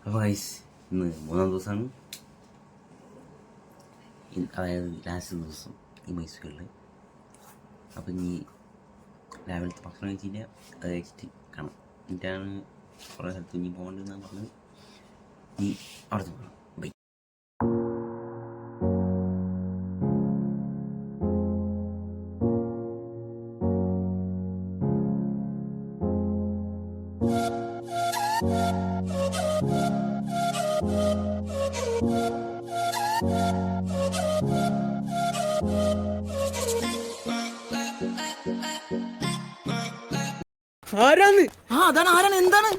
അപ്പോൾ ഗൈസ് ഇന്ന് 3-ാം ദിവസമാണ്, അതായത് ലാസ്റ്റ് ദിവസം ഈ മൈസൂരിൽ. അപ്പം ഇനി രാവിലത്തെ ഭക്ഷണം കഴിച്ചില്ല, അത് കഴിച്ചിട്ട് കാണാം. എന്നിട്ടാണ് കുറേ സ്ഥലത്ത് ഇനി പോകേണ്ടതെന്നാണ് പറഞ്ഞത്. ഇനി അവിടുത്തെ പോകണം. ബൈ. ആരാണ്? അതാണ്. ആരാണ്? എന്താണ്?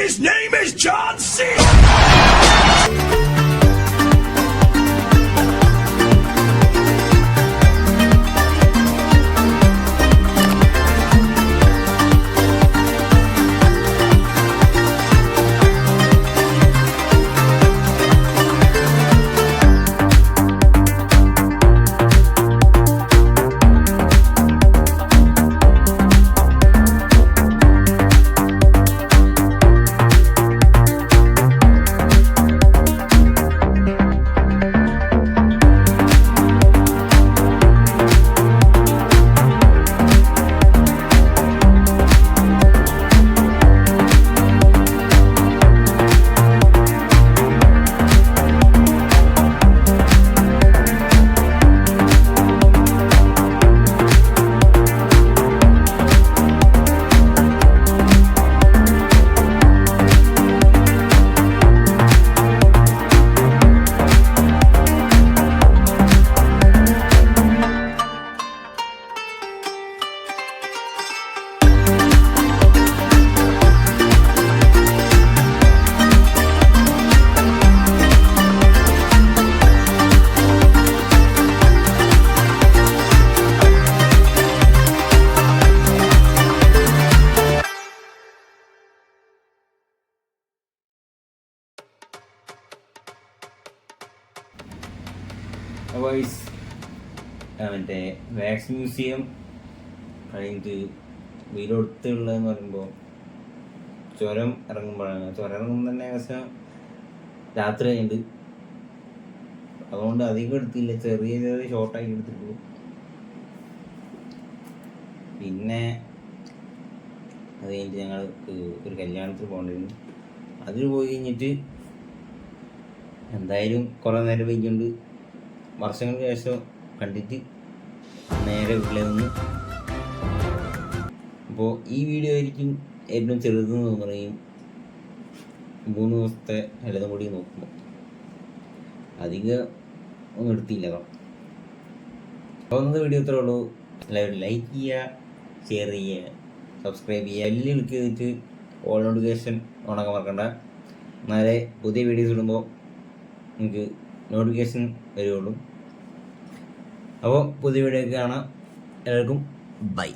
His name is John C. Voice മറ്റേ വാക്സ് മ്യൂസിയം കഴിഞ്ഞിട്ട് വീടൊടുത്തുള്ളതെന്ന് പറയുമ്പോൾ ചുരം ഇറങ്ങുമ്പോഴാണ്. ചുരം ഇറങ്ങുമ്പോൾ തന്നെ ഏകദേശം രാത്രി കഴിഞ്ഞിട്ട്, അതുകൊണ്ട് അധികം എടുത്തില്ല, ചെറിയ ചെറിയ ഷോർട്ടാക്കി എടുത്തിട്ടുള്ളൂ. പിന്നെ അത് കഴിഞ്ഞിട്ട് ഞങ്ങൾ ഒരു കല്യാണത്തിന് പോകേണ്ടിരുന്നു. അതിന് പോയി കഴിഞ്ഞിട്ട് എന്തായാലും കുറേ നേരം വൈകിയുണ്ട്, വർഷങ്ങൾക്ക് ശേഷം കണ്ടിട്ട് നേരെ വീട്ടിൽ നിന്ന്. അപ്പോൾ ഈ വീഡിയോ ആയിരിക്കും ഏറ്റവും ചെറുതെന്ന് പറയും 3 ദിവസത്തെ എല്ലാം കൂടി നോക്കുമ്പോൾ. അധികം ഒന്നും എടുത്തില്ല. അപ്പോൾ വീഡിയോ ഇത്രേ ഉള്ളൂ. എല്ലാവരും ലൈക്ക് ചെയ്യുക, ഷെയർ ചെയ്യുക, സബ്സ്ക്രൈബ് ചെയ്യുക, എല്ലാം ക്ലിക്ക് ചെയ്തിട്ട് ഓൾ നോട്ടിഫിക്കേഷൻ ഓണാക്കാൻ മറക്കണ്ട. എന്നാലേ പുതിയ വീഡിയോസ് ഇടുമ്പോൾ നിങ്ങൾക്ക് നോട്ടിഫിക്കേഷൻ വരുള്ളൂ. അപ്പോൾ പുതിയ വീഡിയോ കാണാം. എല്ലാവർക്കും ബൈ.